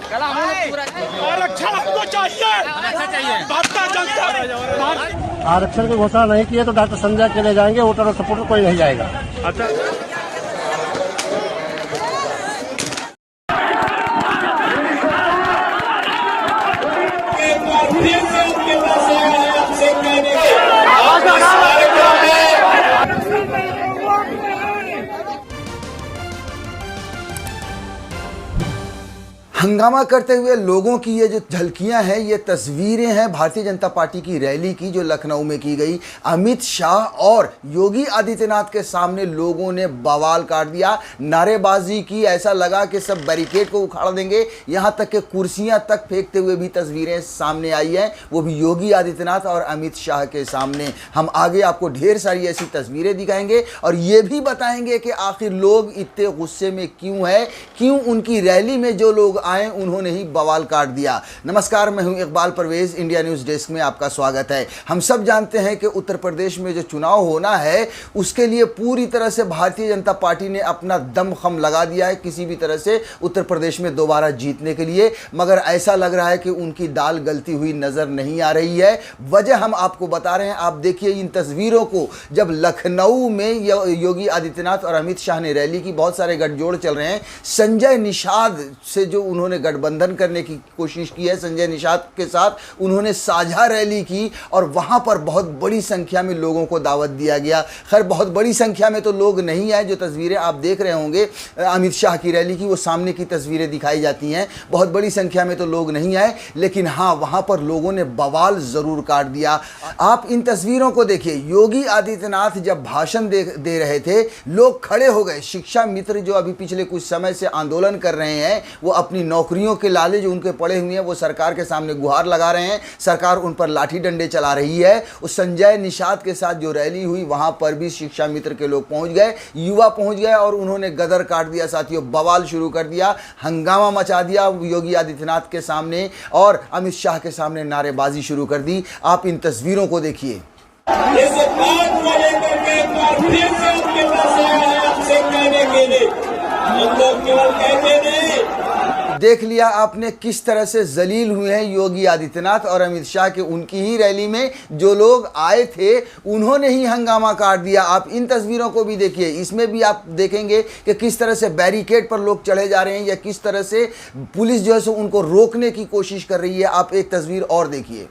आरक्षण हमको चाहिए, भारतीय जनता। आरक्षण की घोषणा नहीं की है तो डॉक्टर संजय अकेले जाएंगे, वोटर और सपोर्टर कोई नहीं जाएगा। अच्छा, हंगामा करते हुए लोगों की ये जो झलकियां हैं, ये तस्वीरें हैं भारतीय जनता पार्टी की रैली की जो लखनऊ में की गई। अमित शाह और योगी आदित्यनाथ के सामने लोगों ने बवाल काट दिया, नारेबाजी की, ऐसा लगा कि सब बैरिकेड को उखाड़ देंगे, यहां तक कि कुर्सियां तक फेंकते हुए भी तस्वीरें सामने आई हैं, वो भी योगी आदित्यनाथ और अमित शाह के सामने। हम आगे आपको ढेर सारी ऐसी तस्वीरें दिखाएंगे और ये भी बताएंगे कि आखिर लोग इतने गुस्से में क्यों है, क्यों उनकी रैली में जो लोग आए उन्होंने ही बवाल काट दिया। नमस्कार, मैं हूं Iqbal Parvez, India news desk में आपका स्वागत है। हम सब जानते हैं कि उत्तर प्रदेश में जो चुनाव होना है उसके लिए पूरी तरह से भारतीय जनता पार्टी ने अपना दमखम लगा दिया है किसी भी तरह से उत्तर प्रदेश में दोबारा जीतने के लिए, मगर ऐसा लग रहा है कि उनकी दाल गलती हुई नजर नहीं आ रही है। वजह हम आपको बता रहे हैं, आप देखिए इन तस्वीरों को। जब लखनऊ में योगी आदित्यनाथ और अमित शाह ने रैली की, बहुत सारे गठजोड़ चल रहे हैं, संजय निषाद से जो उन्होंने गठबंधन करने की कोशिश की है, संजय निषाद के साथ उन्होंने साझा रैली की और वहां पर बहुत बड़ी संख्या में लोगों को दावत दिया गया। खैर, बहुत बड़ी संख्या में तो लोग नहीं आए। जो तस्वीरें आप देख रहे होंगे अमित शाह की रैली की, वो सामने की तस्वीरें दिखाई जाती हैं। बहुत बड़ी संख्या में तो लोग नहीं आए, लेकिन हाँ, वहां पर लोगों ने बवाल जरूर काट दिया। आप इन तस्वीरों को देखिए। योगी आदित्यनाथ जब भाषण दे रहे थे, लोग खड़े हो गए। शिक्षा मित्र जो अभी पिछले कुछ समय से आंदोलन कर रहे हैं, वो अपनी नौकरियों के लाले जो उनके पड़े हुए हैं, वो सरकार के सामने गुहार लगा रहे हैं। सरकार उन पर लाठी डंडे चला रही है। उस संजय निषाद के साथ जो रैली हुई, वहां पर भी शिक्षा मित्र के लोग पहुंच गए, युवा पहुंच गए और उन्होंने गदर काट दिया साथियों, बवाल शुरू कर दिया, हंगामा मचा दिया योगी आदित्यनाथ के सामने और अमित शाह के सामने नारेबाजी शुरू कर दी। आप इन तस्वीरों को देखिए। देख लिया आपने किस तरह से जलील हुए हैं योगी आदित्यनाथ और अमित शाह के। उनकी ही रैली में जो लोग आए थे उन्होंने ही हंगामा काट दिया। आप इन तस्वीरों को भी देखिए, इसमें भी आप देखेंगे कि किस तरह से बैरिकेड पर लोग चढ़े जा रहे हैं या किस तरह से पुलिस जो है सो उनको रोकने की कोशिश कर रही है। आप एक तस्वीर और देखिए।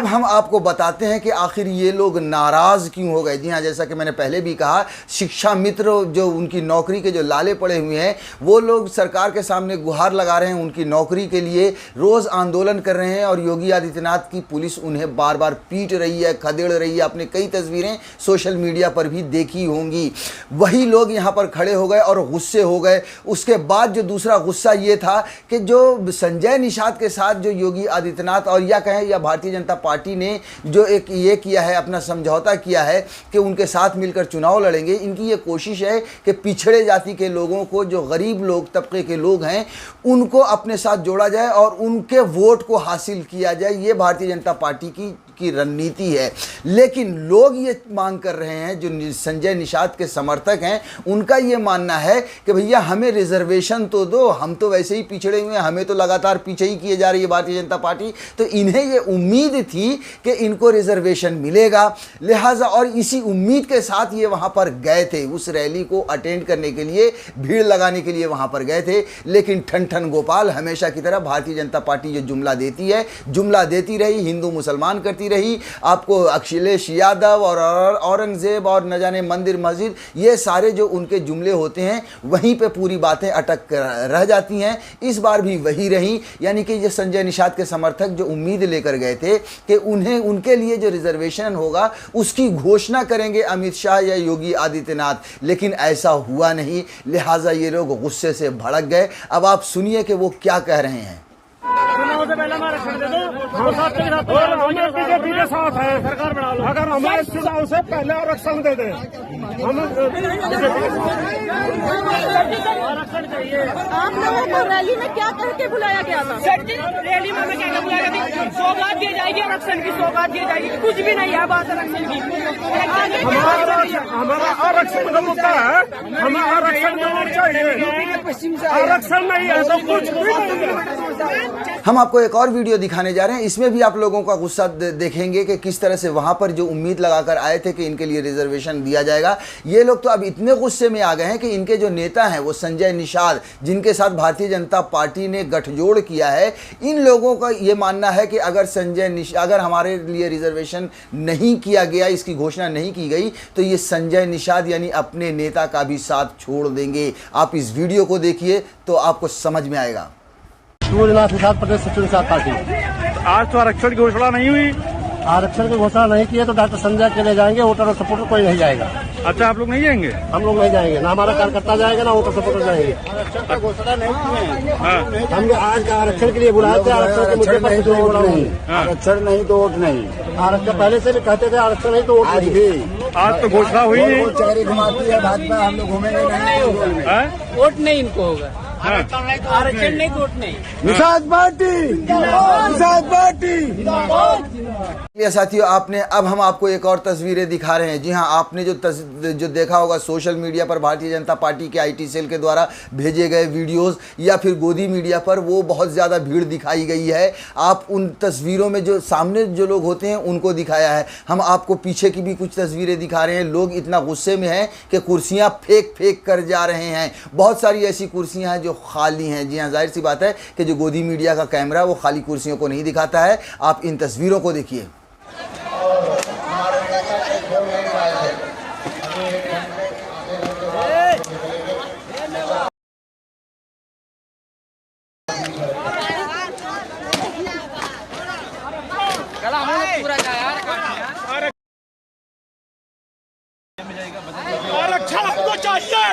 हम आपको बताते हैं कि आखिर ये लोग नाराज क्यों हो गए। जी हाँ, जैसा कि मैंने पहले भी कहा, शिक्षा मित्र जो उनकी नौकरी के जो लाले पड़े हुए हैं, वो लोग सरकार के सामने गुहार लगा रहे हैं उनकी नौकरी के लिए, रोज आंदोलन कर रहे हैं और योगी आदित्यनाथ की पुलिस उन्हें बार बार पीट रही है, खदेड़ रही है। आपने कई तस्वीरें सोशल मीडिया पर भी देखी होंगी। वही लोग यहाँ पर खड़े हो गए और गुस्से हो गए। उसके बाद जो दूसरा गुस्सा ये था कि जो संजय निषाद के साथ जो योगी आदित्यनाथ और या कहें या भारतीय जनता पार्टी ने जो एक ये किया है, अपना समझौता किया है कि उनके साथ मिलकर चुनाव लड़ेंगे, इनकी ये कोशिश है कि पिछड़े जाति के लोगों को, जो गरीब लोग तबके के लोग हैं, उनको अपने साथ जोड़ा जाए और उनके वोट को हासिल किया जाए। ये भारतीय जनता पार्टी की रणनीति है। लेकिन लोग ये मांग कर रहे हैं, जो संजय निषाद के समर्थक हैं, उनका ये मानना है कि भैया हमें रिजर्वेशन तो दो, हम तो वैसे ही पिछड़े हुए हैं, हमें तो लगातार पीछे ही किए जा रही है भारतीय जनता पार्टी। तो इन्हें ये उम्मीद थी कि इनको रिजर्वेशन मिलेगा, लिहाजा और इसी उम्मीद के साथ ये वहां पर गए थे, उस रैली को अटेंड करने के लिए, भीड़ लगाने के लिए वहां पर गए थे। लेकिन ठन ठन गोपाल हमेशा की तरह भारतीय जनता पार्टी जो जुमला देती है, जुमला देती रही, हिंदू मुसलमान करती रही। आपको अखिलेश यादव और औरंगजेब और न जाने मंदिर मस्जिद, ये सारे जो उनके जुमले होते हैं, वहीं पे पूरी बातें अटक रह जाती हैं। इस बार भी वही रही, यानी कि ये संजय निषाद के समर्थक जो उम्मीद लेकर गए थे कि उन्हें उनके लिए जो रिजर्वेशन होगा उसकी घोषणा करेंगे अमित शाह या योगी आदित्यनाथ, लेकिन ऐसा हुआ नहीं। लिहाजा ये लोग गुस्से से भड़क गए। अब आप सुनिए कि वो क्या कह रहे हैं। चुनाव से पहले हमारा आरक्षण दे दो, हम साथ है, सरकार बना लो। अगर हमारे चुनाव से पहले आरक्षण दे दें आप लोगों को रैली में क्या कह के बुलाया गया था? रैली में हमें क्या बुलाया गया? सौगात दी जाएगी, आरक्षण की सौगात दी जाएगी। कुछ भी नहीं है बात आरक्षण की। हमारा आरक्षण का मुद्दा है, हमें आरक्षण देना चाहिए। आरक्षण नहीं है तो कुछ भी नहीं है। हम आपको एक और वीडियो दिखाने जा रहे हैं, इसमें भी आप लोगों का गुस्सा देखेंगे कि किस तरह से वहां पर जो उम्मीद लगाकर आए थे कि इनके लिए रिजर्वेशन दिया जाएगा, ये लोग तो अब इतने गुस्से में आ गए हैं कि इनके जो नेता हैं वो संजय निषाद, जिनके साथ भारतीय जनता पार्टी ने गठजोड़ किया है, इन लोगों का ये मानना है कि अगर हमारे लिए रिजर्वेशन नहीं किया गया, इसकी घोषणा नहीं की गई, तो ये संजय निषाद यानी अपने नेता का भी साथ छोड़ देंगे। आप इस वीडियो को देखिए तो आपको समझ में आएगा। सूर्यनाथ निषाद प्रदेश सचिव निषाद पार्टी। आज तो आरक्षण की घोषणा नहीं हुई। आरक्षण की घोषणा नहीं की है तो डॉक्टर संजय के लिए जाएंगे, वोटर और सपोर्टर कोई नहीं जाएगा। अच्छा, आप लोग नहीं जाएंगे? हम लोग नहीं जाएंगे, ना हमारा कार्यकर्ता जाएगा ना वोटर सपोर्टर जाएंगे। आरक्षण की घोषणा नहीं की है। हम आज आरक्षण के लिए बुलाए थे, आरक्षण के मुद्दे पर तो वोट नहीं, आरक्षण नहीं तो वोट नहीं। आरक्षण पहले से भी कहते थे आरक्षण नहीं तो वोट आज नहीं। भी आज तो घोषणा हुई नहीं। चेहरे घुमाती है भाजपा, हम लोग घूमेंगे नहीं। वोट नहीं इनको होगा। आरक्षण नहीं तो वोट नहीं। Nishad party, Nishad party. ये साथियों, अब हम आपको एक और तस्वीरें दिखा रहे हैं। जी हाँ, आपने जो देखा होगा सोशल मीडिया पर भारतीय जनता पार्टी के आईटी सेल के द्वारा भेजे गए वीडियोस या फिर गोदी मीडिया पर, वो बहुत ज़्यादा भीड़ दिखाई गई है। आप उन तस्वीरों में जो सामने जो लोग होते हैं उनको दिखाया है। हम आपको पीछे की भी कुछ तस्वीरें दिखा रहे हैं। लोग इतना गुस्से में हैं कि कुर्सियाँ फेंक कर जा रहे हैं। बहुत सारी ऐसी कुर्सियाँ हैं जो खाली हैं। जी हाँ, जाहिर सी बात है कि जो गोदी मीडिया का कैमरा वो खाली कुर्सियों को नहीं दिखाता है। आप इन तस्वीरों को देखिए। आरक्षण हमको चाहिए।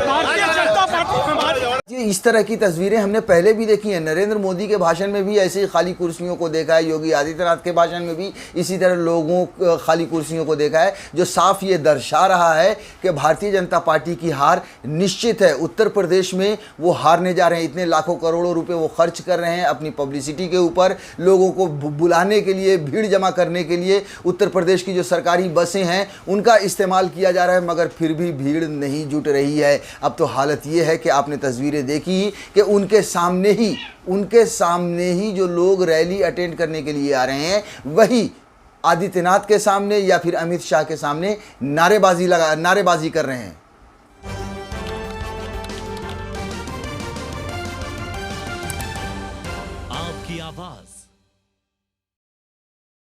भारतीय जनता पार्टी हमारी। ये इस तरह की तस्वीरें हमने पहले भी देखी हैं। नरेंद्र मोदी के भाषण में भी ऐसे ही खाली कुर्सियों को देखा है। योगी आदित्यनाथ के भाषण में भी इसी तरह लोगों खाली कुर्सियों को देखा है, जो साफ ये दर्शा रहा है कि भारतीय जनता पार्टी की हार निश्चित है। उत्तर प्रदेश में वो हारने जा रहे हैं। इतने लाखों करोड़ों रुपए वो खर्च कर रहे हैं अपनी पब्लिसिटी के ऊपर, लोगों को बुलाने के लिए, भीड़ जमा करने के लिए। उत्तर प्रदेश की जो सरकारी बसें हैं उनका इस्तेमाल किया जा रहा है, मगर फिर भी भीड़ नहीं जुट रही है। अब तो हालत ये है कि आपने तस्वीरें देखी कि उनके सामने ही जो लोग रैली अटेंड करने के लिए आ रहे हैं, वही आदित्यनाथ के सामने या फिर अमित शाह के सामने नारेबाजी कर रहे हैं।